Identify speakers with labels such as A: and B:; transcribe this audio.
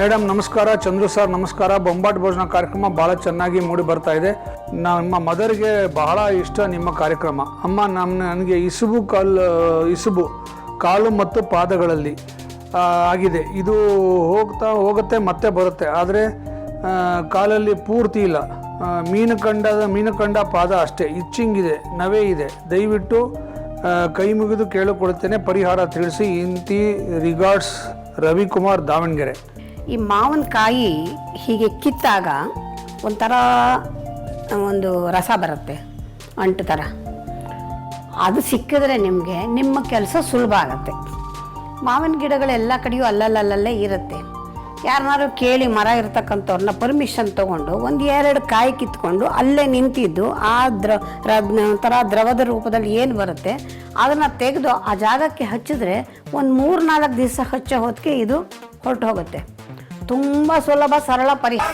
A: Madam ನಮಸ್ಕಾರ, Chandru sir ನಮಸ್ಕಾರ. ಬೊಂಬಾಟ್ ಭೋಜನ ಕಾರ್ಯಕ್ರಮ ಭಾಳ ಚೆನ್ನಾಗಿ ಮೂಡಿ ಬರ್ತಾ ಇದೆ. ನಮ್ಮ ಮದರ್ಗೆ ಬಹಳ ಇಷ್ಟ ನಿಮ್ಮ ಕಾರ್ಯಕ್ರಮ. ಅಮ್ಮ ನನಗೆ ಇಸುಬು ಕಾಲು ಮತ್ತು ಪಾದಗಳಲ್ಲಿ ಆಗಿದೆ. ಇದು ಹೋಗುತ್ತೆ ಮತ್ತೆ ಬರುತ್ತೆ, ಆದರೆ ಕಾಲಲ್ಲಿ ಪೂರ್ತಿ ಇಲ್ಲ. ಮೀನುಕಂಡ ಪಾದ ಅಷ್ಟೇ, ಇಚ್ಚಿಂಗಿದೆ, ನವೆ ಇದೆ. ದಯವಿಟ್ಟು ಕೈ ಮುಗಿದು ಕೇಳಿಕೊಳ್ತೇನೆ, ಪರಿಹಾರ ತಿಳಿಸಿ. ಇಂತಿ ರಿಗಾರ್ಡ್ಸ್ ರವಿಕುಮಾರ್, ದಾವಣಗೆರೆ.
B: ಈ ಮಾವಿನಕಾಯಿ ಹೀಗೆ ಕಿತ್ತಾಗ ಒಂಥರ ಒಂದು ರಸ ಬರುತ್ತೆ, ಅಂಟು ಥರ. ಅದು ಸಿಕ್ಕಿದ್ರೆ ನಿಮ್ಮ ಕೆಲಸ ಸುಲಭ ಆಗುತ್ತೆ. ಮಾವಿನ ಗಿಡಗಳು ಎಲ್ಲ ಕಡೆಯೂ ಅಲ್ಲಲ್ಲೇ ಇರುತ್ತೆ. ಯಾರನ್ನಾರು ಕೇಳಿ ಮರ ಇರ್ತಕ್ಕಂಥವ್ರನ್ನ ಪರ್ಮಿಷನ್ ತೊಗೊಂಡು 1-2 ಕಾಯಿ ಕಿತ್ಕೊಂಡು ಅಲ್ಲೇ ನಿಂತಿದ್ದು ಆ ಒಂಥರ ದ್ರವದ ರೂಪದಲ್ಲಿ ಏನು ಬರುತ್ತೆ ಅದನ್ನು ತೆಗೆದು ಆ ಜಾಗಕ್ಕೆ ಹಚ್ಚಿದ್ರೆ ಒಂದು 3-4 ದಿವಸ ಹಚ್ಚೋ ಹೊತ್ತಿಗೆ ಇದು ಹೊರಟು ಹೋಗುತ್ತೆ. ತುಂಬ ಸುಲಭ, ಸರಳ ಪರಿಹಾರ.